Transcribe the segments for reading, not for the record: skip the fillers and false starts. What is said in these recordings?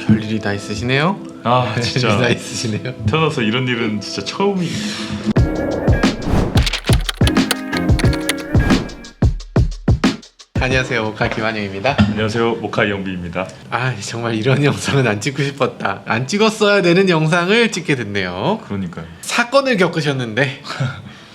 별일이 다 있으시네요. 아 진짜 별일이 다 있으시네요. 태어나서 이런 일은 진짜 처음이. 안녕하세요, 모카 김한영입니다. 안녕하세요, 모카 이영비입니다. 아, 정말 이런 영상은 안 찍고 싶었다. 안 찍었어야 되는 영상을 찍게 됐네요. 그러니까요. 사건을 겪으셨는데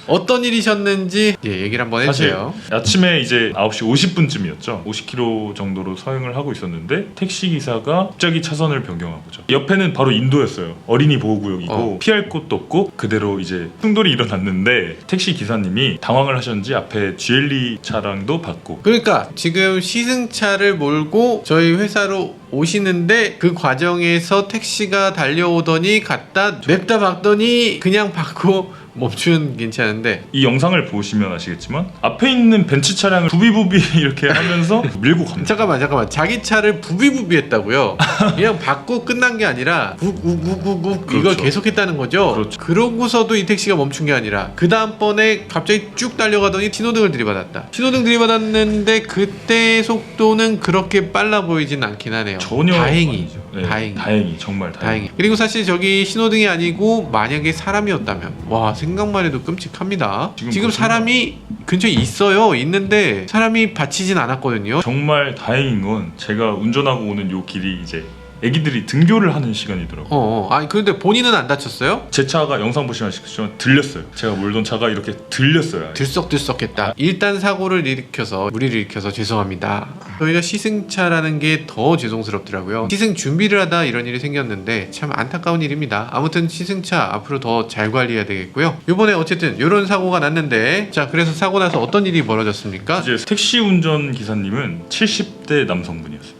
어떤 일이셨는지 얘기를 한번 사실 해주세요. 아침에 이제 9시 50분쯤이었죠. 50km 정도로 서행을 하고 있었는데 택시 기사가 갑자기 차선을 변경한 거죠. 옆에는 바로 인도였어요. 어린이 보호구역이고 피할 곳도 없고 그대로 이제 충돌이 일어났는데 택시 기사님이 당황을 하셨는지 앞에 GLE 차량도 받고. 그러니까 지금 시승차를 몰고 저희 회사로 오시는데 그 과정에서 택시가 달려오더니 갖다 냅다 박더니 그냥 받고 멈춘 괜찮은데, 이 영상을 보시면 아시겠지만 앞에 있는 벤츠 차량을 부비부비 이렇게 하면서 밀고 갑니다. 잠깐만 자기 차를 부비부비했다고요? 그냥 받고 끝난 게 아니라 꾹꾹꾹꾹 그렇죠. 이걸 계속했다는 거죠. 그렇죠. 그러고서도 이 택시가 멈춘 게 아니라 그 다음번에 갑자기 쭉 달려가더니 신호등을 들이받았다. 신호등 들이받았는데 그때 속도는 그렇게 빨라 보이진 않긴 하네요. 전혀 다행히 아니죠. 네, 다행히 정말 다행히. 그리고 사실 저기 신호등이 아니고 만약에 사람이었다면 와, 생각만 해도 끔찍합니다. 지금 사람이 근처에 있어요. 있는데 사람이 받치진 않았거든요. 정말 다행인 건 제가 운전하고 오는 요 길이 이제 애기들이 등교를 하는 시간이더라고요. 아니 그런데 본인은 안 다쳤어요? 제 차가 영상 보시면 아시겠지만 들렸어요. 제가 몰던 차가 이렇게 들렸어요. 들썩들썩했다. 일단 사고를 일으켜서 무리를 일으켜서 죄송합니다. 저희가 시승차라는 게 더 죄송스럽더라고요. 시승 준비를 하다 이런 일이 생겼는데 참 안타까운 일입니다. 아무튼 시승차 앞으로 더 잘 관리해야 되겠고요. 이번에 어쨌든 이런 사고가 났는데, 자, 그래서 사고 나서 어떤 일이 벌어졌습니까? 이제 택시 운전 기사님은 70대 남성분이었습니다.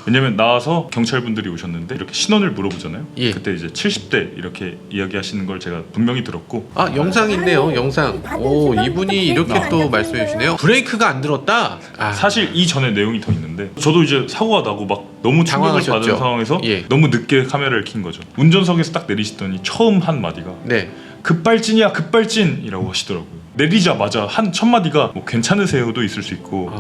왜냐면 나와서 경찰분들이 오셨는데 이렇게 신원을 물어보잖아요. 예. 그때 이제 70대 이렇게 이야기하시는 걸 제가 분명히 들었고. 아, 영상 있네요. 영상. 오, 이분이 이렇게 또 말씀해 주시네요. 브레이크가 안 들었다. 아, 사실 이전에 내용이 더 있는데 저도 이제 사고가 나고 막 너무 충격을 당황하셨죠? 받은 상황에서 예. 너무 늦게 카메라를 킨 거죠. 운전석에서 딱 내리시더니 처음 한 마디가 네. 급발진이야 급발진이라고 하시더라고요. 내리자마자 한 첫 마디가 뭐 괜찮으세요도 있을 수 있고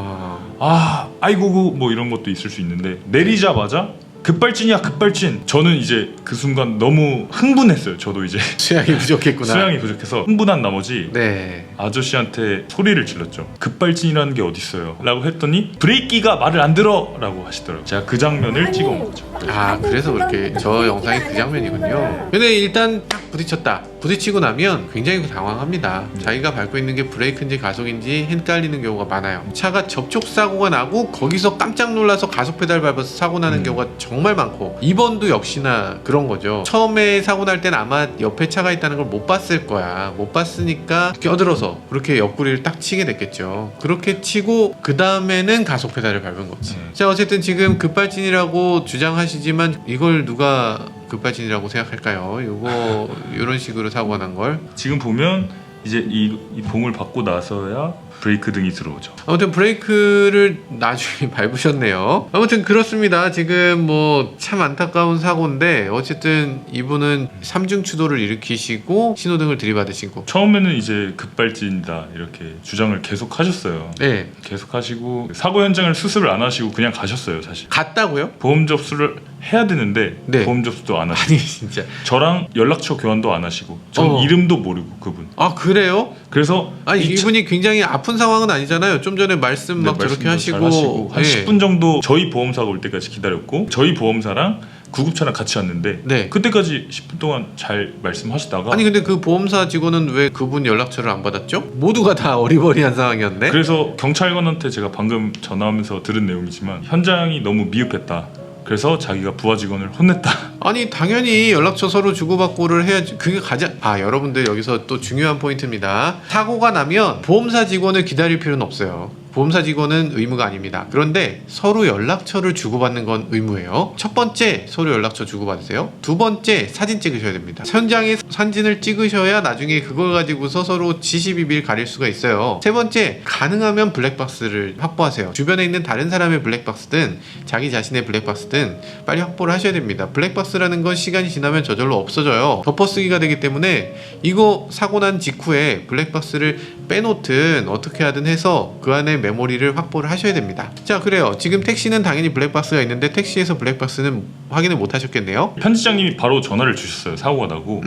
아이고 뭐 이런 것도 있을 수 있는데 내리자마자 급발진이야 급발진. 저는 이제 그 순간 너무 흥분했어요. 저도 이제 수양이 부족했구나. 수양이 부족해서 흥분한 나머지 네. 아저씨한테 소리를 질렀죠. 급발진이라는 게 어딨어요 라고 했더니 브레이크가 말을 안 들어 라고 하시더라고요. 제가 그 장면을 찍어온 거죠. 아, 그래서 그렇게 저 영상이 그 장면이군요. 근데 일단 딱 부딪혔다. 부딪히고 나면 굉장히 당황합니다. 자기가 밟고 있는 게 브레이크인지 가속인지 헷갈리는 경우가 많아요. 차가 접촉 사고가 나고 거기서 깜짝 놀라서 가속 페달 밟아서 사고 나는 경우가 정말 많고, 이번도 역시나 그런 거죠. 처음에 사고 날 땐 아마 옆에 차가 있다는 걸 못 봤을 거야. 못 봤으니까 껴들어서 그렇게 옆구리를 딱 치게 됐겠죠. 그렇게 치고 그 다음에는 가속 페달을 밟은 거지. 자, 어쨌든 지금 급발진이라고 주장하시지만 이걸 누가 급발진이라고 생각할까요? 요거 이런 식으로 사고가 난 걸. 지금 보면 이제 이 봉을 받고 나서야 브레이크 등이 들어오죠. 아무튼 브레이크를 나중에 밟으셨네요. 아무튼 그렇습니다. 지금 뭐 참 안타까운 사고인데 어쨌든 이분은 삼중 추돌을 일으키시고 신호등을 들이받으시고. 처음에는 이제 급발진이다 이렇게 주장을 계속 하셨어요. 네. 계속 하시고 사고 현장을 수습을 안 하시고 그냥 가셨어요. 사실 갔다고요? 보험 접수를 해야 되는데 네. 보험 접수도 안 하시고 아니 진짜. 저랑 연락처 교환도 안 하시고 전 이름도 모르고 그분. 아, 그래요? 그래서 아니 이분이 굉장히 아픈 상황은 아니잖아요. 좀 전에 말씀 막 저렇게 하시고 한 네. 10분 정도 저희 보험사가 올 때까지 기다렸고 저희 보험사랑 구급차랑 같이 왔는데 네. 그때까지 10분 동안 잘 말씀하시다가 아니 근데 그 보험사 직원은 왜 그분 연락처를 안 받았죠? 모두가 다 어리버리한 상황이었네. 그래서 경찰관한테 제가 방금 전화하면서 들은 내용이지만 현장이 너무 미흡했다. 그래서 자기가 부하 직원을 혼냈다. 아니 당연히 연락처 서로 주고받고를 해야지. 그게 가장 여러분들 여기서 또 중요한 포인트입니다. 사고가 나면 보험사 직원을 기다릴 필요는 없어요. 보험사 직원은 의무가 아닙니다. 그런데 서로 연락처를 주고받는 건 의무예요. 첫 번째, 서로 연락처 주고받으세요. 두 번째, 사진 찍으셔야 됩니다. 현장에 사진을 찍으셔야 나중에 그걸 가지고서 서로 지시비비를 가릴 수가 있어요. 세 번째, 가능하면 블랙박스를 확보하세요. 주변에 있는 다른 사람의 블랙박스든 자기 자신의 블랙박스든 빨리 확보를 하셔야 됩니다. 블랙박스라는 건 시간이 지나면 저절로 없어져요. 덮어쓰기가 되기 때문에 이거 사고 난 직후에 블랙박스를 빼놓든 어떻게 하든 해서 그 안에 메모리를 확보를 하셔야 됩니다. 자, 그래요. 지금 택시는 당연히 블랙박스가 있는데 택시에서 블랙박스는 확인을 못 하셨겠네요. 편집장님이 바로 전화를 주셨어요. 사고가 나고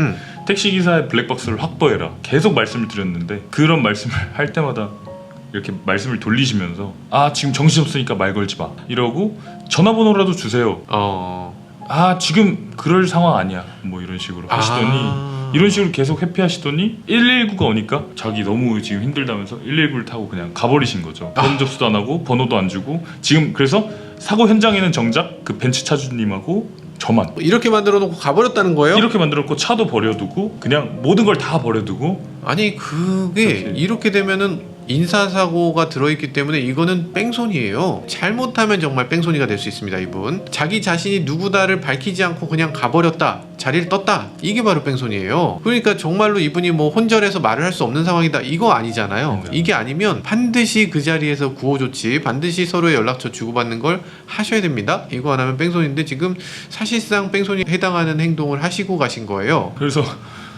택시기사의 블랙박스를 확보해라 계속 말씀을 드렸는데, 그런 말씀을 할 때마다 이렇게 말씀을 돌리시면서 아 지금 정신없으니까 말 걸지 마 이러고 전화번호라도 주세요. 아 지금 그럴 상황 아니야 뭐 이런 식으로 하시더니 이런 식으로 계속 회피하시더니 119가 오니까 자기 너무 지금 힘들다면서 119를 타고 그냥 가버리신 거죠. 본 접수도 안 하고 번호도 안 주고. 지금 그래서 사고 현장에는 정작 그 벤츠 차주님하고 저만 이렇게 만들어 놓고 가버렸다는 거예요? 이렇게 만들었고, 차도 버려두고 그냥 모든 걸 다 버려두고. 아니 그게 이렇게 되면은 인사사고가 들어있기 때문에 이거는 뺑소니예요. 잘못하면 정말 뺑소니가 될 수 있습니다. 이분 자기 자신이 누구다를 밝히지 않고 그냥 가버렸다, 자리를 떴다, 이게 바로 뺑소니예요. 그러니까 정말로 이분이 뭐 혼절해서 말을 할 수 없는 상황이다, 이거 아니잖아요. 이게 아니면 반드시 그 자리에서 구호조치, 반드시 서로의 연락처 주고받는 걸 하셔야 됩니다. 이거 안 하면 뺑소니인데 지금 사실상 뺑소니에 해당하는 행동을 하시고 가신 거예요. 그래서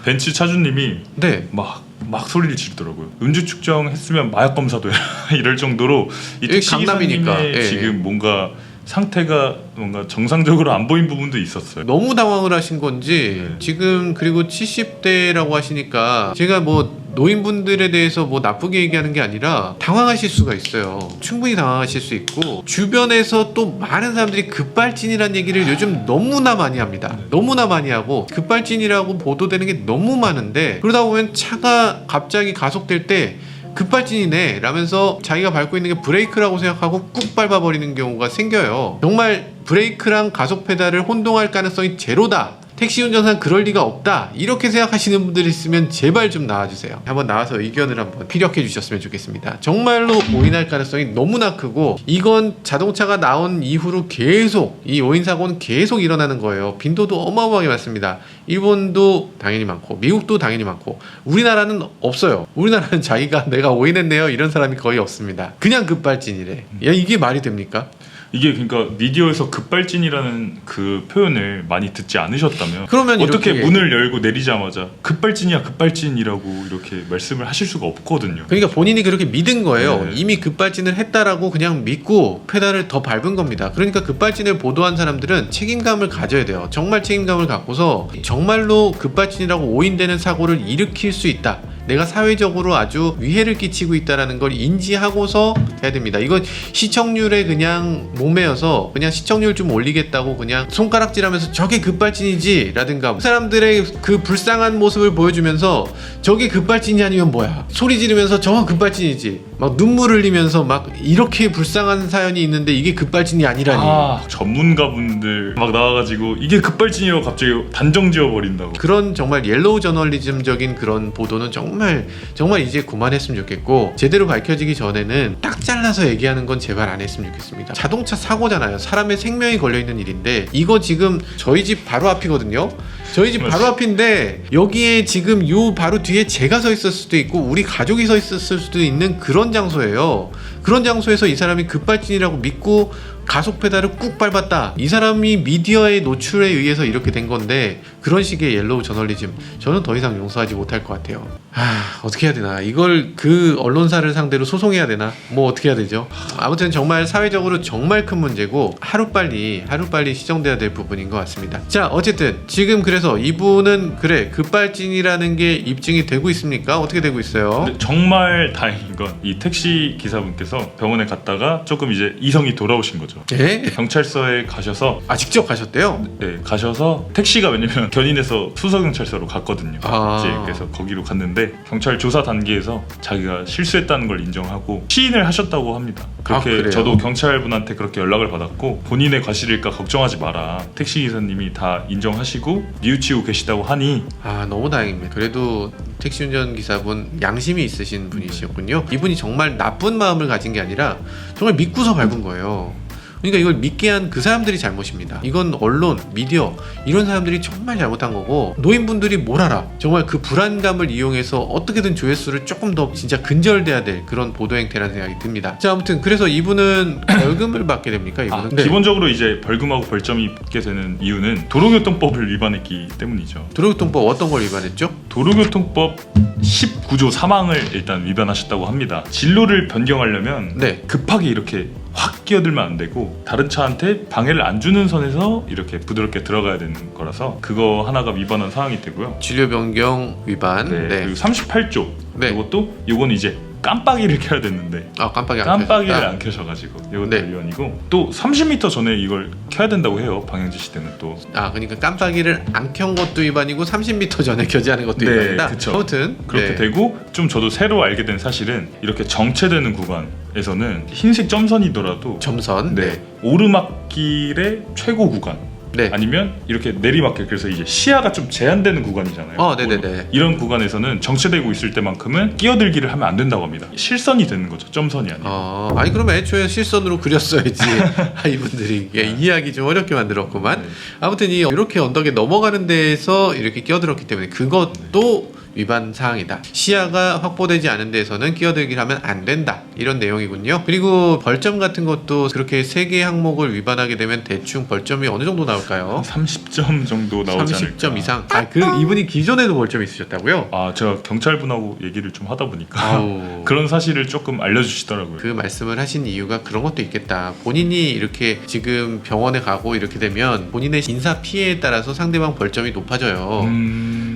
벤츠 차주님이 네. 막 소리를 지르더라고요. 음주 측정했으면 마약 검사도 해라 이럴 정도로 이 택시 기사님의 지금 뭔가 상태가 뭔가 정상적으로 안 보인 부분도 있었어요. 너무 당황을 하신 건지 지금. 그리고 70대라고 하시니까 제가 뭐 노인분들에 대해서 뭐 나쁘게 얘기하는 게 아니라 당황하실 수가 있어요. 충분히 당황하실 수 있고, 주변에서 또 많은 사람들이 급발진이라는 얘기를 요즘 너무나 많이 합니다. 너무나 많이 하고 급발진이라고 보도되는 게 너무 많은데, 그러다 보면 차가 갑자기 가속될 때 급발진이네 라면서 자기가 밟고 있는 게 브레이크라고 생각하고 꾹 밟아버리는 경우가 생겨요. 정말 브레이크랑 가속 페달을 혼동할 가능성이 제로다, 택시 운전사는 그럴 리가 없다, 이렇게 생각하시는 분들이 있으면 제발 좀 나와주세요. 한번 나와서 의견을 한번 피력해 주셨으면 좋겠습니다. 정말로 오인할 가능성이 너무나 크고, 이건 자동차가 나온 이후로 계속 이 오인 사고는 계속 일어나는 거예요. 빈도도 어마어마하게 많습니다. 일본도 당연히 많고 미국도 당연히 많고, 우리나라는 없어요. 우리나라는 자기가 내가 오인했네요 이런 사람이 거의 없습니다. 그냥 급발진이래. 야, 이게 말이 됩니까? 이게 그러니까 미디어에서 급발진이라는 그 표현을 많이 듣지 않으셨다면, 그러면 어떻게 이렇게 문을 열고 내리자마자 급발진이야 급발진이라고 이렇게 말씀을 하실 수가 없거든요. 그러니까 본인이 그렇게 믿은 거예요. 네. 이미 급발진을 했다라고 그냥 믿고 페달을 더 밟은 겁니다. 그러니까 급발진을 보도한 사람들은 책임감을 가져야 돼요. 정말 책임감을 갖고서 정말로 급발진이라고 오인되는 사고를 일으킬 수 있다, 내가 사회적으로 아주 위해를 끼치고 있다는 걸 인지하고서 해야 됩니다. 이건 시청률에 그냥 목매여서 그냥 시청률 좀 올리겠다고 그냥 손가락질하면서 저게 급발진이지 라든가, 사람들의 그 불쌍한 모습을 보여주면서 저게 급발진이 아니면 뭐야, 소리 지르면서 저거 급발진이지, 막 눈물 흘리면서 막 이렇게 불쌍한 사연이 있는데 이게 급발진이 아니라니. 전문가분들 막 나와가지고 이게 급발진이라고 갑자기 단정 지어버린다고. 그런 정말 옐로우 저널리즘적인 그런 보도는 정말 이제 그만했으면 좋겠고, 제대로 밝혀지기 전에는 딱 잘라서 얘기하는 건 제발 안 했으면 좋겠습니다. 자동차 사고잖아요. 사람의 생명이 걸려있는 일인데, 이거 지금 저희 집 바로 앞이거든요. 저희 집 바로 앞인데 여기에 지금 요 바로 뒤에 제가 서 있을 수도 있고 우리 가족이 서 있었을 수도 있는 그런 장소예요. 그런 장소에서 이 사람이 급발진이라고 믿고 가속 페달을 꾹 밟았다, 이 사람이 미디어의 노출에 의해서 이렇게 된 건데, 그런 식의 옐로우 저널리즘 저는 더 이상 용서하지 못할 것 같아요. 어떻게 해야 되나, 이걸 그 언론사를 상대로 소송해야 되나, 뭐 어떻게 해야 되죠. 아무튼 정말 사회적으로 정말 큰 문제고 하루빨리 시정돼야 될 부분인 것 같습니다. 자, 어쨌든 지금 그래서 이분은 그래 급발진이라는 게 입증이 되고 있습니까? 어떻게 되고 있어요? 근데 정말 다행인 건 이 택시 기사분께서 병원에 갔다가 조금 이제 이성이 돌아오신 거죠. 예? 경찰서에 가셔서 직접 가셨대요? 네, 가셔서 택시가 왜냐면 견인해서 수서경찰서로 갔거든요. 이제 그래서 거기로 갔는데 경찰 조사 단계에서 자기가 실수했다는 걸 인정하고 시인을 하셨다고 합니다. 그렇게 저도 경찰분한테 그렇게 연락을 받았고, 본인의 과실일까 걱정하지 마라, 택시 기사님이 다 인정하시고 뉘우치고 계시다고 하니. 너무 다행입니다. 그래도 택시 운전기사분 양심이 있으신 분이셨군요. 이분이 정말 나쁜 마음을 가진 게 아니라 정말 믿고서 밟은 거예요. 그러니까 이걸 믿게 한 그 사람들이 잘못입니다. 이건 언론, 미디어 이런 사람들이 정말 잘못한 거고 노인분들이 뭘 알아? 정말 그 불안감을 이용해서 어떻게든 조회수를 조금 더 진짜 근절돼야 될 그런 보도 행태라는 생각이 듭니다. 자, 아무튼 그래서 이분은 벌금을 받게 됩니까? 이분은? 네. 기본적으로 이제 벌금하고 벌점이 붙게 되는 이유는 도로교통법을 위반했기 때문이죠. 도로교통법 어떤 걸 위반했죠? 도로교통법 19조 3항을 일단 위반하셨다고 합니다. 진로를 변경하려면 네. 급하게 이렇게 확 끼어들면 안 되고 다른 차한테 방해를 안 주는 선에서 이렇게 부드럽게 들어가야 되는 거라서 그거 하나가 위반한 사항이 되고요. 진료 변경 위반. 네. 네. 그리고 38조. 네. 이것도 요건 이제 깜빡이를 켜야 됐는데 깜빡이를 깜빡이를 켰다. 안 켜셔가지고 이것도 네. 위반이고 또 30m 전에 이걸 켜야 된다고 해요. 방향지시 때는 또. 그러니까 깜빡이를 안 켠 것도 위반이고 30m 전에 켜지 않은 것도 네, 위반이다. 그쵸. 아무튼 그렇게 네. 되고 좀 저도 새로 알게 된 사실은 이렇게 정체되는 구간에서는 흰색 점선이더라도 점선. 네, 오르막길의 최고 구간 네. 아니면 이렇게 내리막길 그래서 이제 시야가 좀 제한되는 구간이잖아요. 네네네. 이런 구간에서는 정체되고 있을 때만큼은 끼어들기를 하면 안 된다고 합니다. 실선이 되는 거죠. 점선이 아니고. 아니 그러면 애초에 실선으로 그렸어야지. 이분들이 이해하기 좀 어렵게 만들었구만. 네. 아무튼 이렇게 언덕에 넘어가는 데에서 이렇게 끼어들었기 때문에 그것도 위반 사항이다. 시야가 확보되지 않은 데에서는 끼어들기를 하면 안 된다. 이런 내용이군요. 그리고 벌점 같은 것도 그렇게 3개 항목을 위반하게 되면 대충 벌점이 어느 정도 나올까요? 30점 정도 나오지 30점 않을까. 이상. 이분이 기존에도 벌점이 있으셨다고요? 제가 경찰분하고 얘기를 좀 하다 보니까 아우. 그런 사실을 조금 알려주시더라고요. 그 말씀을 하신 이유가 그런 것도 있겠다. 본인이 이렇게 지금 병원에 가고 이렇게 되면 본인의 인사 피해에 따라서 상대방 벌점이 높아져요.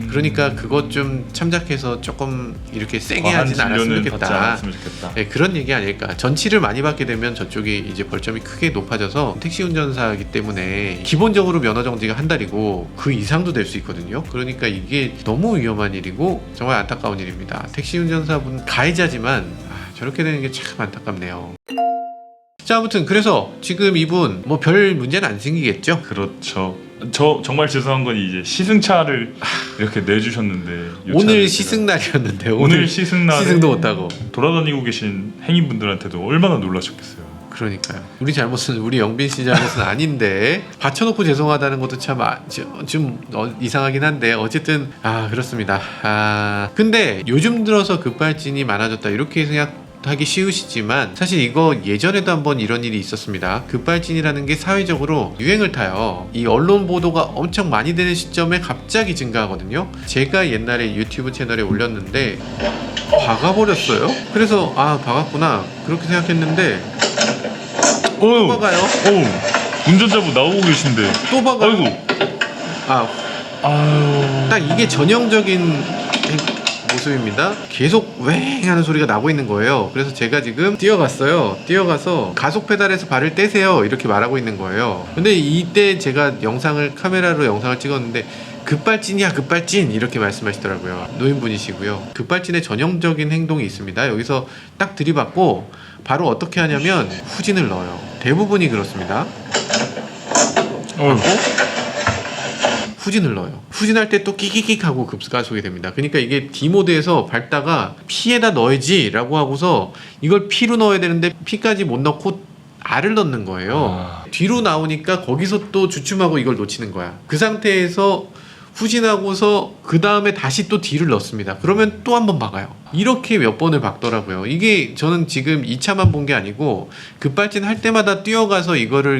그러니까 그것 좀 참작해서 조금 이렇게 세게 하진 않았으면 좋겠다. 네, 그런 얘기 아닐까. 전치를 많이 받게 되면 저쪽이 이제 벌점이 크게 높아져서 택시 운전사이기 때문에 기본적으로 면허 정지가 한 달이고 그 이상도 될 수 있거든요. 그러니까 이게 너무 위험한 일이고 정말 안타까운 일입니다. 택시 운전사분 가해자지만 저렇게 되는 게 참 안타깝네요. 자, 아무튼 그래서 지금 이분 뭐 별 문제는 안 생기겠죠? 그렇죠. 저 정말 죄송한 건 이제 시승차를 이렇게 내주셨는데 이 오늘 차를 시승 날이었는데 오늘 시승날에 시승도 못하고 돌아다니고 계신 행인분들한테도 얼마나 놀라셨겠어요. 그러니까요. 우리 잘못은 우리 영빈 씨 잘못은 아닌데 받쳐놓고 죄송하다는 것도 참 좀 이상하긴 한데 어쨌든 그렇습니다. 근데 요즘 들어서 급발진이 많아졌다 이렇게 생각하기 쉬우시지만 사실 이거 예전에도 한번 이런 일이 있었습니다. 급발진이라는 게 사회적으로 유행을 타요. 이 언론 보도가 엄청 많이 되는 시점에 갑자기 증가하거든요. 제가 옛날에 유튜브 채널에 올렸는데 박아버렸어요. 그래서 박았구나 그렇게 생각했는데 또 박아요. 운전자분 나오고 계신데 또 박아요. 아유. 딱 이게 전형적인 모습입니다. 계속 웽 하는 소리가 나고 있는 거예요. 그래서 제가 지금 뛰어갔어요. 뛰어가서 가속 페달에서 발을 떼세요 이렇게 말하고 있는 거예요. 근데 이때 제가 카메라로 영상을 찍었는데 급발진이야 급발진 이렇게 말씀하시더라고요. 노인분이시고요. 급발진의 전형적인 행동이 있습니다. 여기서 딱 들이받고 바로 어떻게 하냐면 후진을 넣어요. 대부분이 그렇습니다. 후진을 넣어요. 후진할 때 또 끼끼끼 하고 급가속이 됩니다. 그러니까 이게 D모드에서 밟다가 P에다 넣어야지 라고 하고서 이걸 P로 넣어야 되는데 P까지 못 넣고 R을 넣는 거예요. 뒤로 나오니까 거기서 또 주춤하고 이걸 놓치는 거야. 그 상태에서 후진하고서 그 다음에 다시 또 D를 넣습니다. 그러면 또 한 번 박아요. 이렇게 몇 번을 박더라고요. 이게 저는 지금 2차만 본 게 아니고 급발진 할 때마다 뛰어가서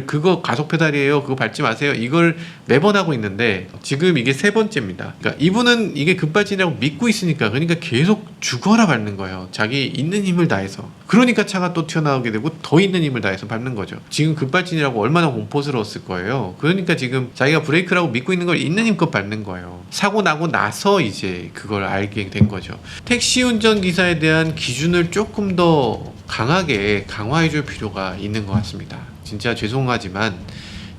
그거 가속 페달이에요. 그거 밟지 마세요. 이걸 매번 하고 있는데 지금 이게 3번째입니다. 그러니까 이분은 이게 급발진이라고 믿고 있으니까 그러니까 계속 죽어라 밟는 거예요. 자기 있는 힘을 다해서. 그러니까 차가 또 튀어나오게 되고 더 있는 힘을 다해서 밟는 거죠. 지금 급발진이라고 얼마나 공포스러웠을 거예요. 그러니까 지금 자기가 브레이크라고 믿고 있는 걸 있는 힘껏 밟는 거예요. 사고 나고 나서 이제 그걸 알게 된 거죠. 택시 운전기사에 대한 기준을 조금 더 강하게 강화해 줄 필요가 있는 것 같습니다. 진짜 죄송하지만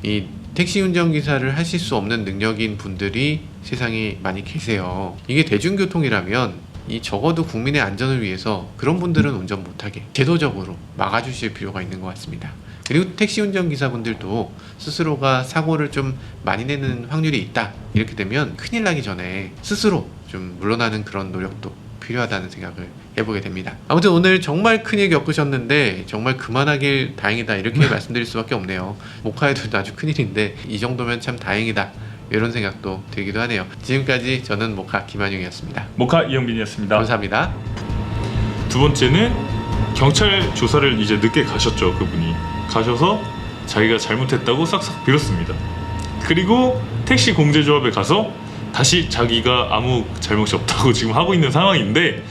이 택시 운전기사를 하실 수 없는 능력인 분들이 세상에 많이 계세요. 이게 대중교통이라면 적어도 국민의 안전을 위해서 그런 분들은 운전 못하게 제도적으로 막아주실 필요가 있는 것 같습니다. 그리고 택시 운전기사분들도 스스로가 사고를 좀 많이 내는 확률이 있다 이렇게 되면 큰일 나기 전에 스스로 좀 물러나는 그런 노력도 필요하다는 생각을 해보게 됩니다. 아무튼 오늘 정말 큰일 겪으셨는데 정말 그만하길 다행이다 이렇게 말씀드릴 수밖에 없네요. 모카에도 아주 큰일인데 이 정도면 참 다행이다 이런 생각도 들기도 하네요. 지금까지 저는 모카 김한용이었습니다. 모카 이영빈이었습니다. 감사합니다. 두 번째는 경찰 조사를 이제 늦게 가셨죠. 그분이 가셔서 자기가 잘못했다고 싹싹 빌었습니다. 그리고 택시 공제조합에 가서 다시 자기가 아무 잘못이 없다고 지금 하고 있는 상황인데